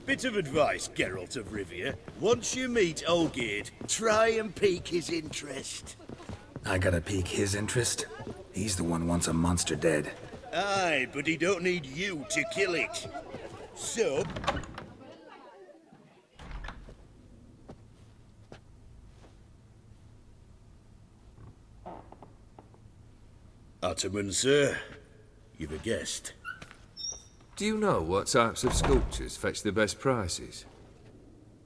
Bit of advice, Geralt of Rivia. Once you meet Olgierd, try and pique his interest. I gotta pique his interest? He's the one wants a monster dead. Aye, but he don't need you to kill it. So... Ataman, sir. You've a guest. Do you know what types of sculptures fetch the best prices?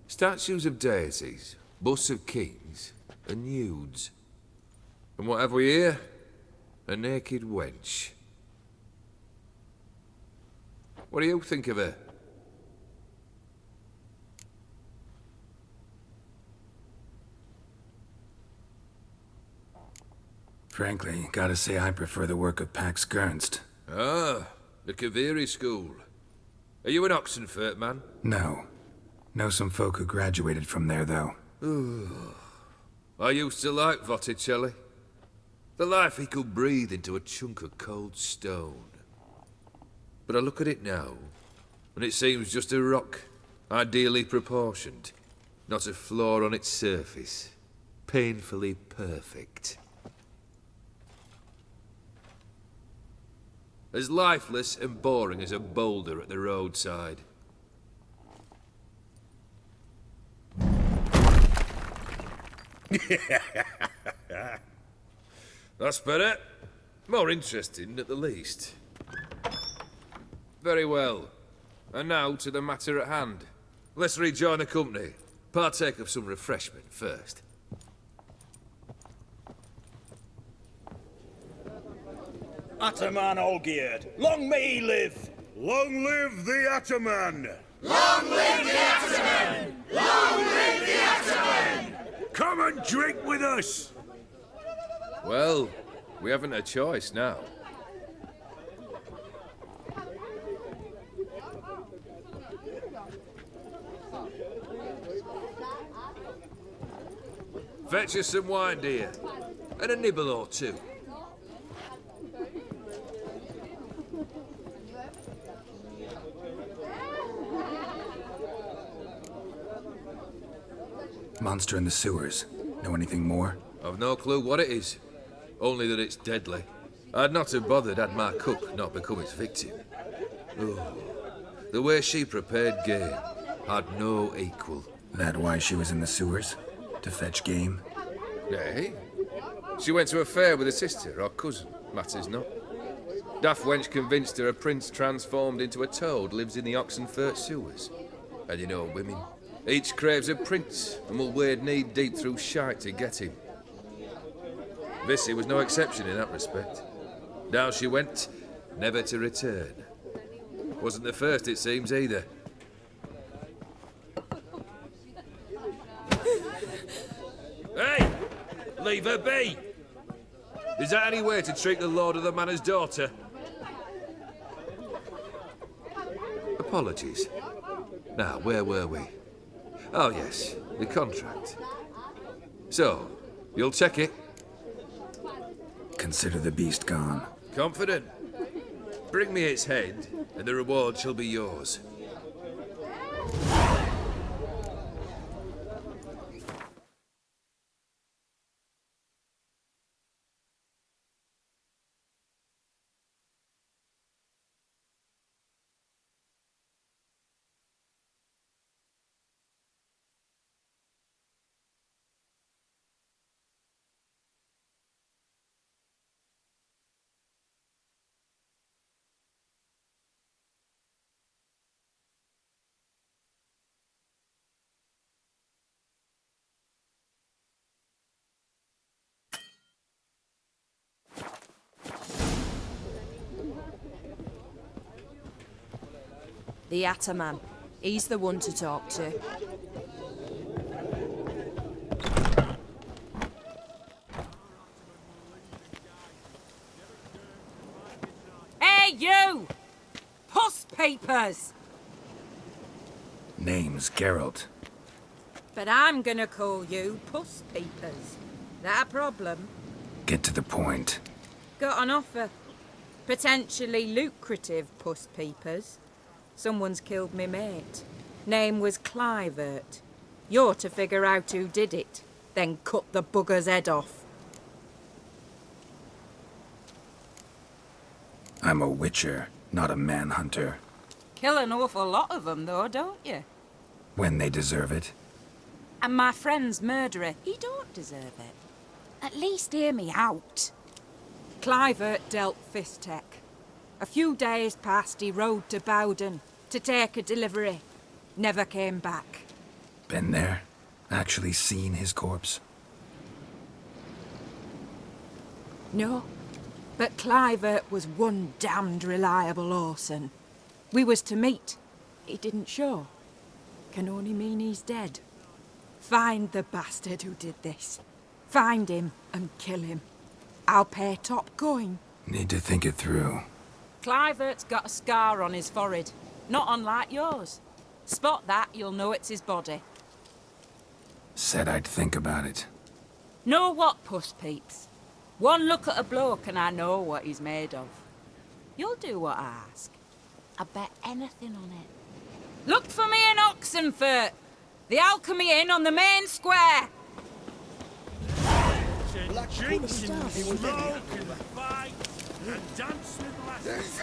Statues of deities, busts of kings, and nudes. And what have we here? A naked wench. What do you think of her? Frankly, gotta say I prefer the work of Pax Gernst. Ah, the Kaviri school. Are you an Oxenfurt man? No. Know some folk who graduated from there, though. I used to like Botticelli. The life he could breathe into a chunk of cold stone. But I look at it now, and it seems just a rock, ideally proportioned. Not a flaw on its surface. Painfully perfect. As lifeless and boring as a boulder at the roadside. That's better. More interesting, at the least. Very well. And now to the matter at hand. Let's rejoin the company. Partake of some refreshment first. Ataman Olgierd, long may he live! Long live the Ataman! Long live the Ataman! Long live the Ataman! Come and drink with us! Well, we haven't a choice now. Fetch us some wine, dear. And a nibble or two. Monster in the sewers. Know anything more? I've no clue what it is. Only that it's deadly. I'd not have bothered had my cook not become its victim. Oh, the way she prepared game had no equal. That why she was in the sewers? To fetch game? Eh? She went to a fair with a sister or cousin, matters not. Daft wench convinced her a prince transformed into a toad lives in the Oxenfurt sewers. And you know women. Each craves a prince and will wade knee-deep through shite to get him. Vissy was no exception in that respect. Down she went, never to return. Wasn't the first, it seems, either. Hey! Leave her be! Is that any way to treat the lord of the manor's daughter? Apologies. Now, where were we? Oh, yes, the contract. So, you'll check it? Consider the beast gone. Confident? Bring me its head, and the reward shall be yours. The Ataman. He's the one to talk to. Hey, you! Puss papers! Name's Geralt. But I'm gonna call you Puss Papers. That a problem? Get to the point. Got an offer. Potentially lucrative Puss Papers. Someone's killed me mate. Name was Clivert. You're to figure out who did it, then cut the bugger's head off. I'm a witcher, not a manhunter. Kill an awful lot of them, though, don't you? When they deserve it. And my friend's murderer, he don't deserve it. At least hear me out. Clivert dealt Fistech. A few days passed, he rode to Bowden to take a delivery. Never came back. Been there? Actually seen his corpse? No, but Clivert was one damned reliable horseman. We was to meet. He didn't show. Can only mean he's dead. Find the bastard who did this. Find him and kill him. I'll pay top coin. Need to think it through. Clivert's got a scar on his forehead, not unlike yours. Spot that, you'll know it's his body. Said I'd think about it. Know what, puss peeps? One look at a bloke and I know what he's made of. You'll do what I ask. I bet anything on it. Look for me in Oxenfurt. The Alchemy Inn on the main square. Drinks and smoke and fight and dance with lasses.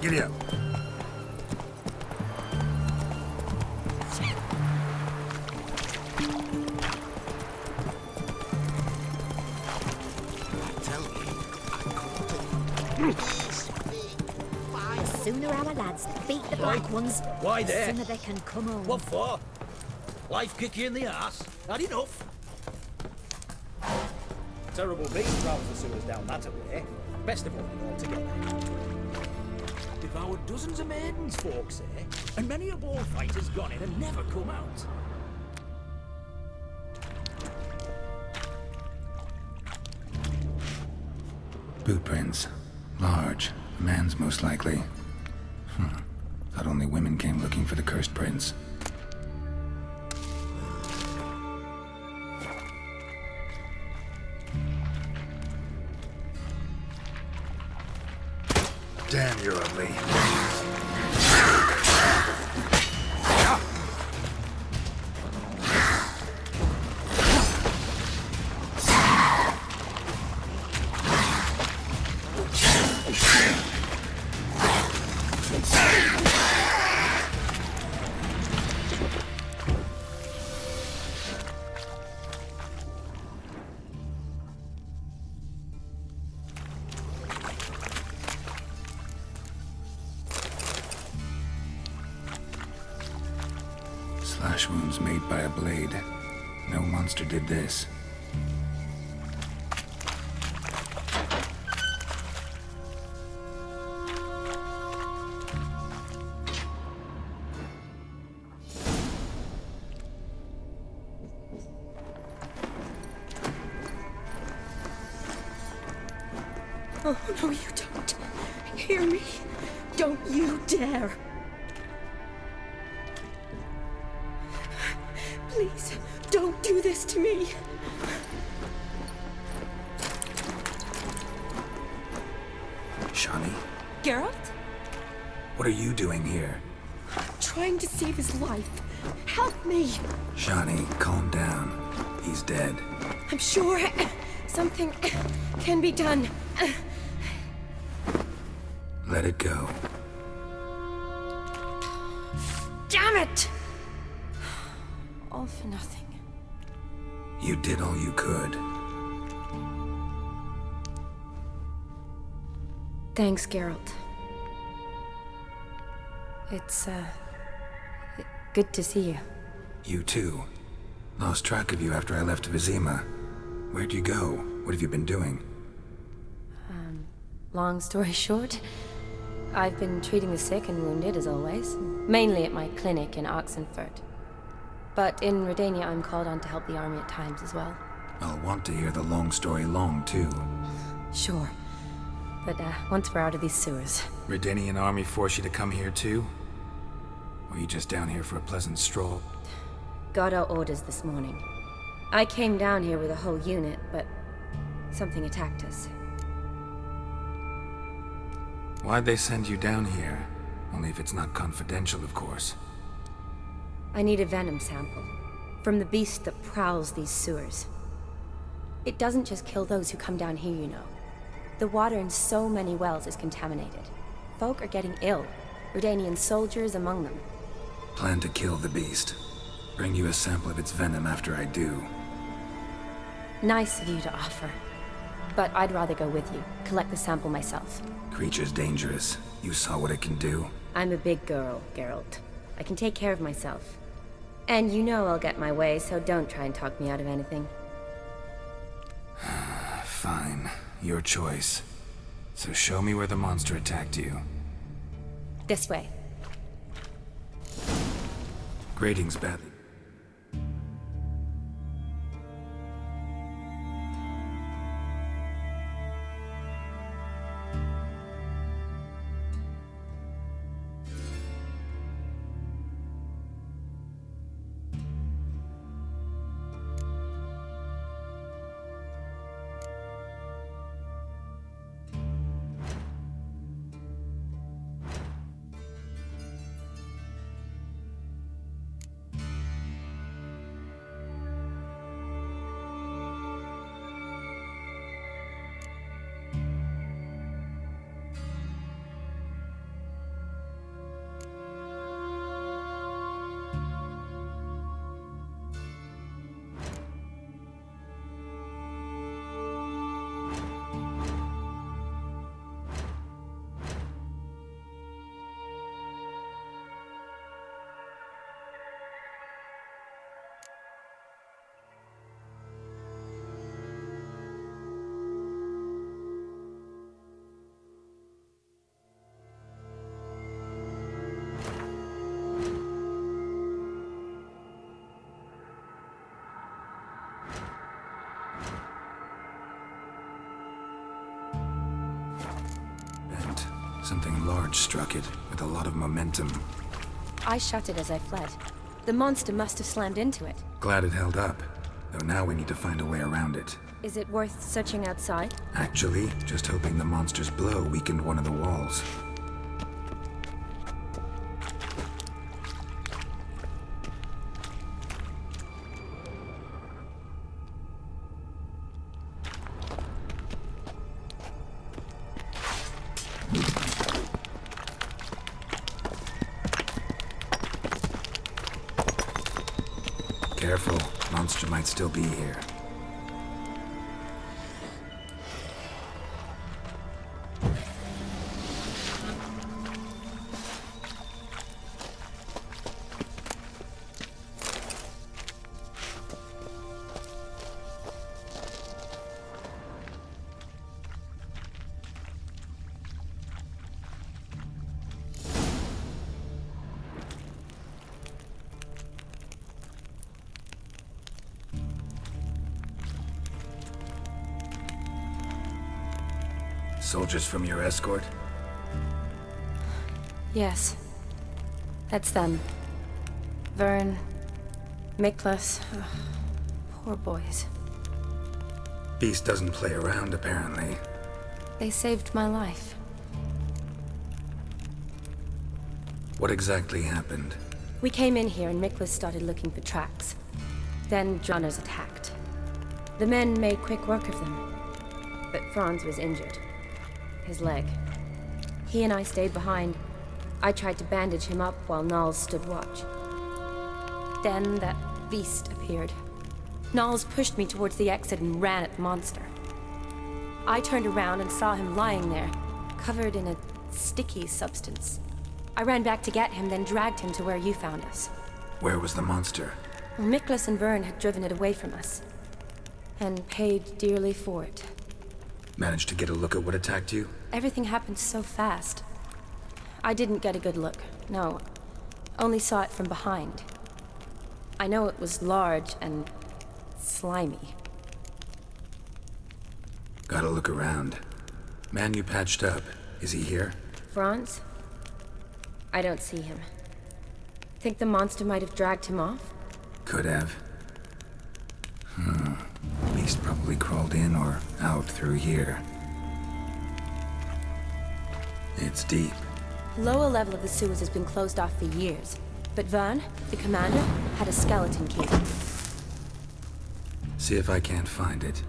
Giddy up. The sooner our lads beat the black ones, Why the there? sooner they can come home. What for? Life kick you in the arse? Had enough? Terrible beast travels the sewers down that way. Best avoid it altogether. Devoured dozens of maidens, folks say, and many a bullfighter's gone in and never come out. Boot prints. Large. A man's most likely. Thought only women came looking for the cursed prince. Damn, you're ugly. Slash wounds made by a blade. No monster did this. Oh, no, you don't. Hear me? Don't you dare. Please, don't do this to me. Shani, Geralt? what are you doing here? Trying to save his life. Help me. Shani, calm down. He's dead. I'm sure something can be done. Let it go. Damn it! All for nothing. You did all you could. Thanks, Geralt. It's, good to see you. You too. Lost track of you after I left Vizima. Where'd you go? What have you been doing? Long story short, I've been treating the sick and wounded, as always. Mainly at my clinic in Oxenfurt. But in Redania, I'm called on to help the army at times as well. I'll want to hear the long story long, too. Sure. But, once we're out of these sewers... Redanian army force you to come here, too? Or are you just down here for a pleasant stroll? Got our orders this morning. I came down here with a whole unit, but... something attacked us. Why'd they send you down here? Only if it's not confidential, of course. I need a venom sample. From the beast that prowls these sewers. It doesn't just kill those who come down here, you know. The water in so many wells is contaminated. Folk are getting ill. Redanian soldiers among them. Plan to kill the beast. Bring you a sample of its venom after I do. Nice of you to offer. But I'd rather go with you. Collect the sample myself. Creature's dangerous. You saw what it can do. I'm a big girl, Geralt. I can take care of myself. And you know I'll get my way, so don't try and talk me out of anything. Fine. Your choice. So show me where the monster attacked you. This way. Grading's badly. Something large struck it, with a lot of momentum. I shot it as I fled. The monster must have slammed into it. Glad it held up. Though now we need to find a way around it. Is it worth searching outside? Actually, just hoping the monster's blow weakened one of the walls. Careful, monster might still be here. Soldiers from your escort? Yes. That's them. Vern, Miklas. Poor boys. Beast doesn't play around, apparently. They saved my life. What exactly happened? We came in here and Miklas started looking for tracks. Then Jonas attacked. The men made quick work of them. But Franz was injured. His leg. He and I stayed behind. I tried to bandage him up while Nals stood watch. Then that beast appeared. Nals pushed me towards the exit and ran at the monster. I turned around and saw him lying there, covered in a sticky substance. I ran back to get him, then dragged him to where you found us. Where was the monster? Miklas and Vern had driven it away from us. And paid dearly for it. Managed to get a look at what attacked you? Everything happened so fast. I didn't get a good look, no. Only saw it from behind. I know it was large and slimy. Gotta look around. Man you patched up, is he here? Franz? I don't see him. Think the monster might have dragged him off? Could have. Beast probably crawled in or out through here. It's deep. Lower level of the sewers has been closed off for years. But Vern, the commander, had a skeleton key. See if I can't find it.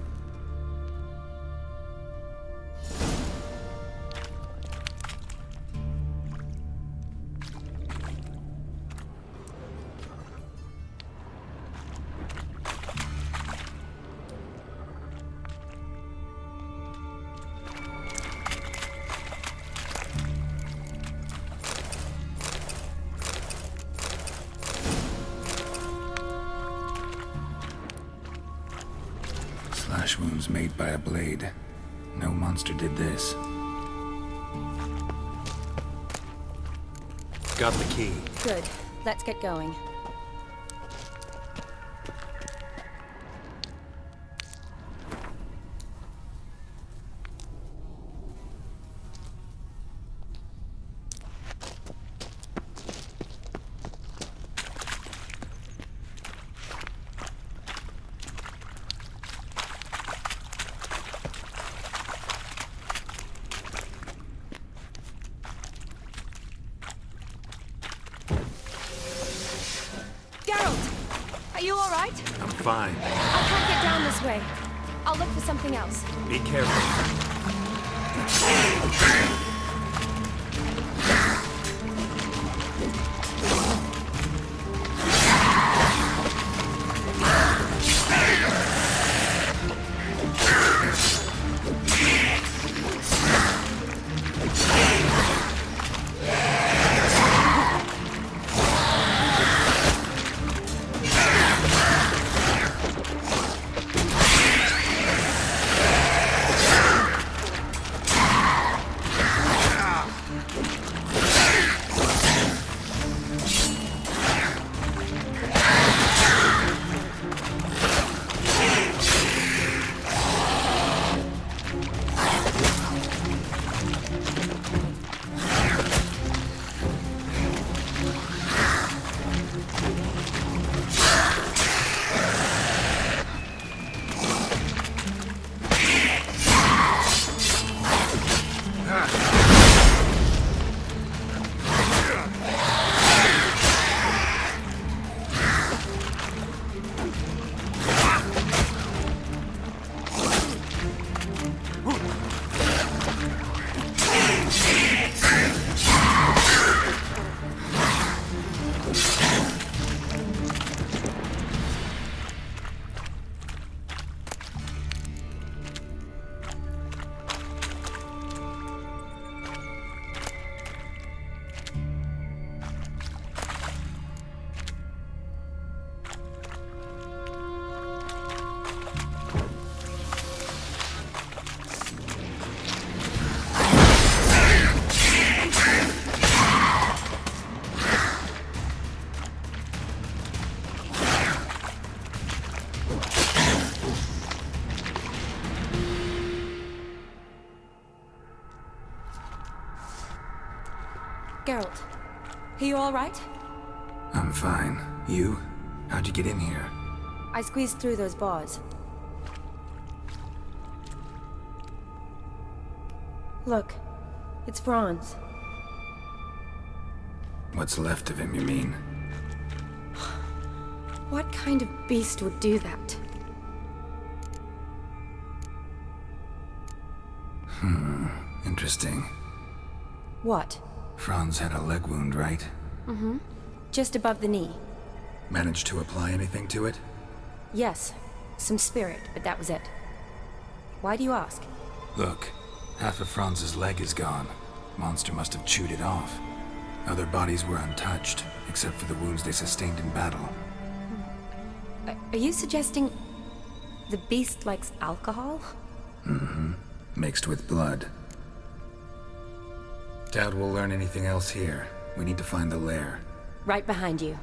Slash wounds made by a blade. No monster did this. Got the key. Good. Let's get going. Are you all right? I'm fine. I can't get down this way. I'll look for something else. Be careful. Geralt, are you all right? I'm fine. You? How'd you get in here? I squeezed through those bars. Look, it's Franz. What's left of him, you mean? What kind of beast would do that? Interesting. What? Franz had a leg wound, right? Mm-hmm. Just above the knee. Managed to apply anything to it? Yes. Some spirit, but that was it. Why do you ask? Look, Half of Franz's leg is gone. Monster must have chewed it off. Other bodies were untouched, except for the wounds they sustained in battle. Are you suggesting the beast likes alcohol? Mm-hmm. Mixed with blood. Doubt we'll learn anything else here. We need to find the lair. Right behind you.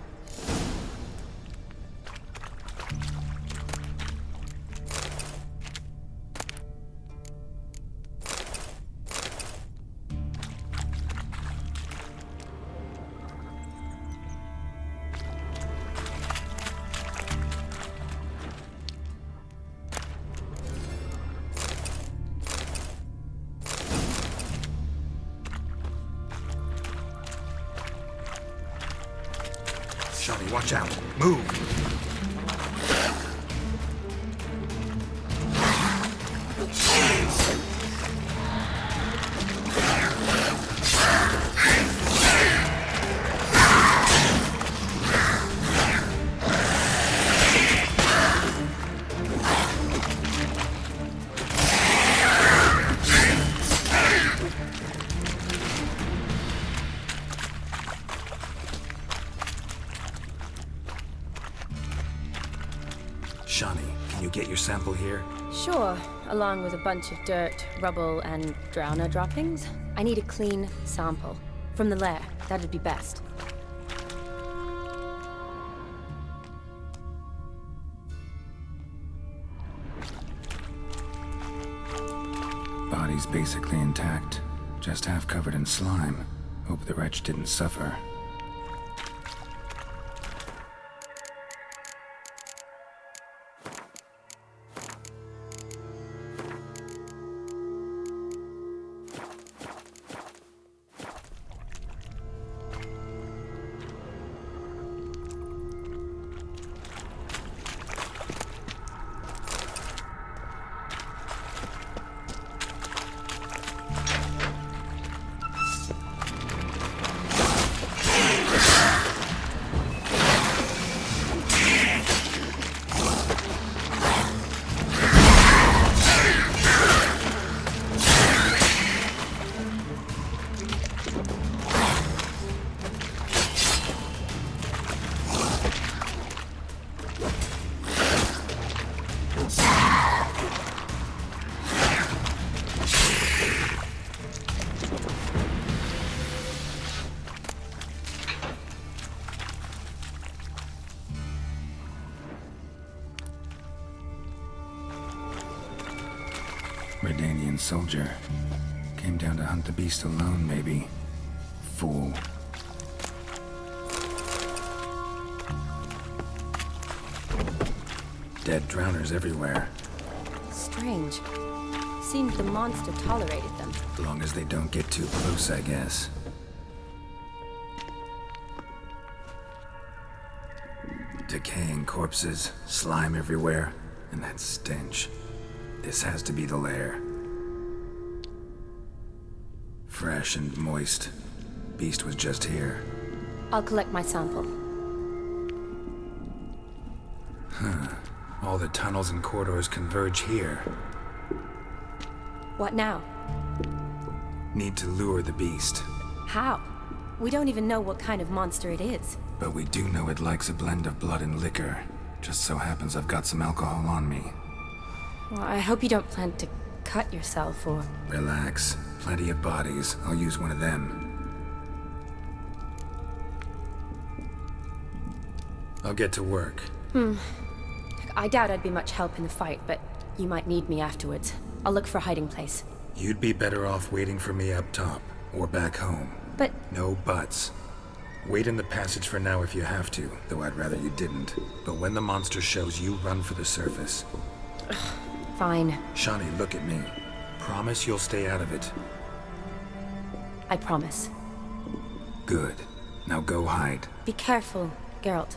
Shani, watch out. Move! Shani, can you get your sample here? Sure, along with a bunch of dirt, rubble, and drowner droppings. I need a clean sample. From the lair, that'd be best. Body's basically intact, just half covered in slime. Hope the wretch didn't suffer. REDengine soldier. Came down to hunt the beast alone, maybe. Fool. Dead drowners everywhere. Strange. Seemed the monster tolerated them. As long as they don't get too close, I guess. Decaying corpses, slime everywhere, and that stench. This has to be the lair. Fresh and moist. Beast was just here. I'll collect my sample. All the tunnels and corridors converge here. What now? Need to lure the beast. How? We don't even know what kind of monster it is. But we do know it likes a blend of blood and liquor. Just so happens I've got some alcohol on me. Well, I hope you don't plan to cut yourself or... Relax. Plenty of bodies. I'll use one of them. I'll get to work. I doubt I'd be much help in the fight, but you might need me afterwards. I'll look for a hiding place. You'd be better off waiting for me up top, or back home. But... No buts. Wait in the passage for now if you have to, though I'd rather you didn't. But when the monster shows, you run for the surface. Fine. Shani, look at me. Promise you'll stay out of it. I promise. Good. Now go hide. Be careful, Geralt.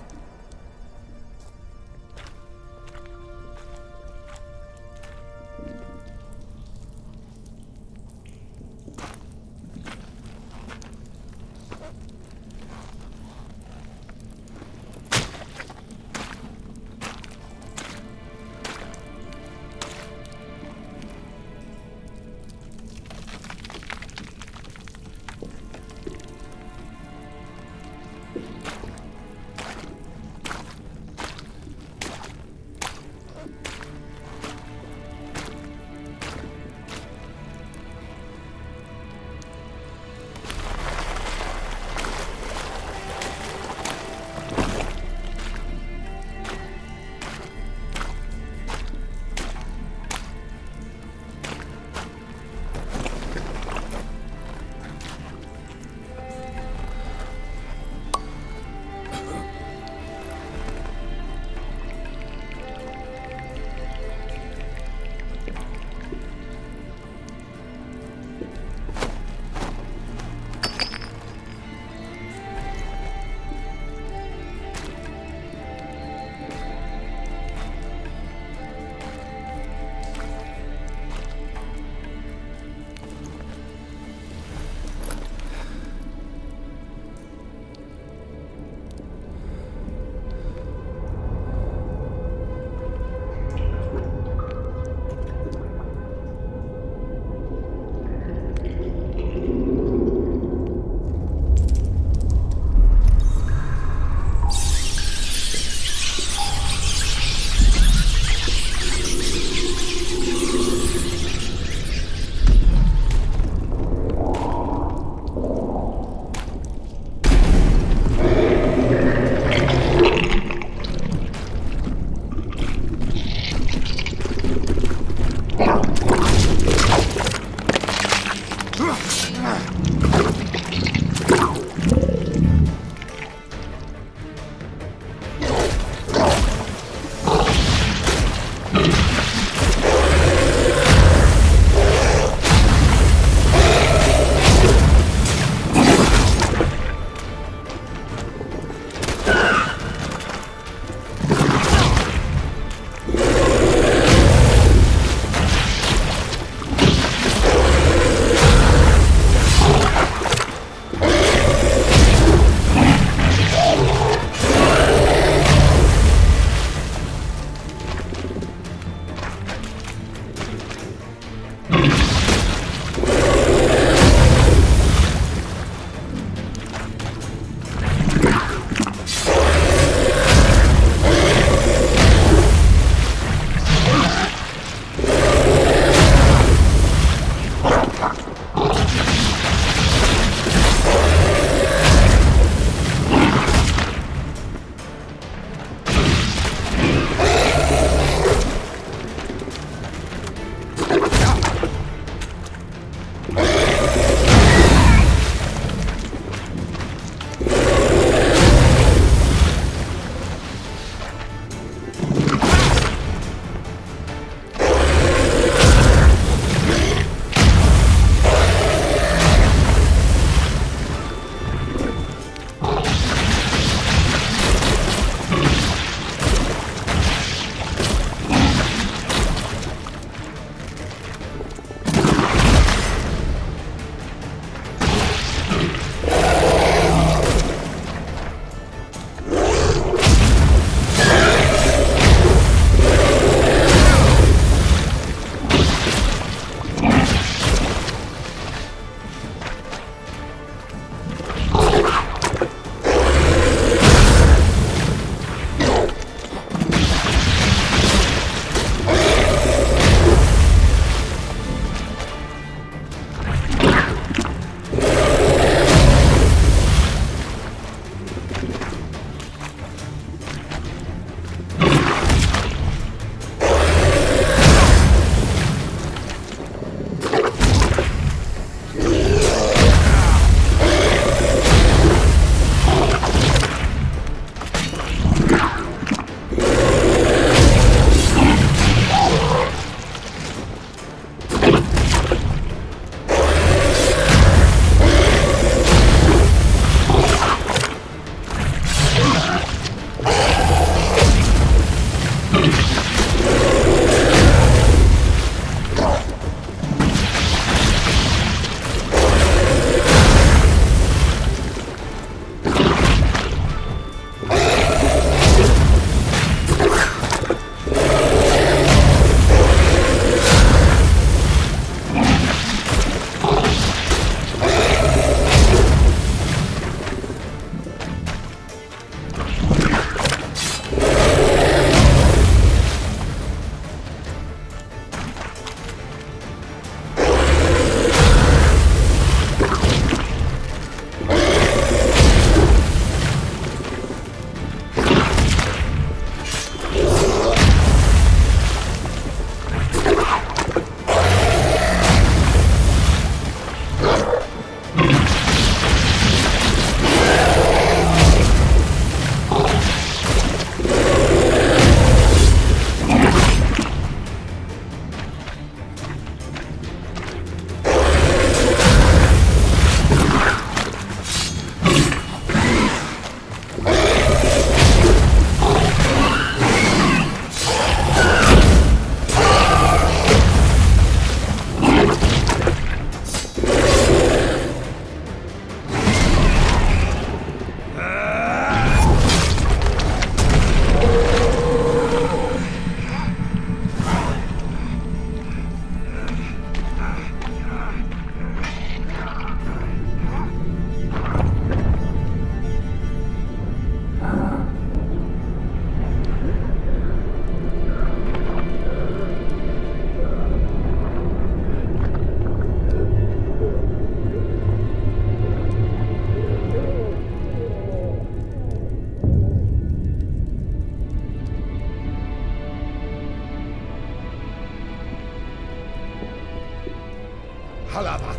Halavath,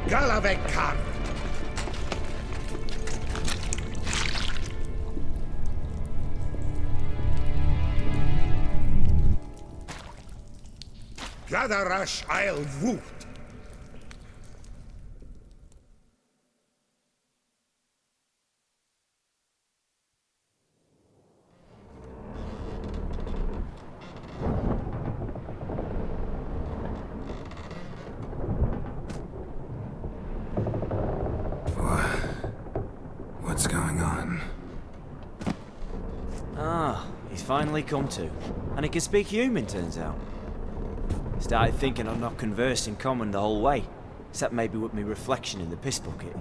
Galavekar. Gadarash I'll Woot. What's going on? Ah, he's finally come to. And he can speak human, turns out. Started thinking I'd not conversed in common the whole way, except maybe with me reflection in the piss bucket.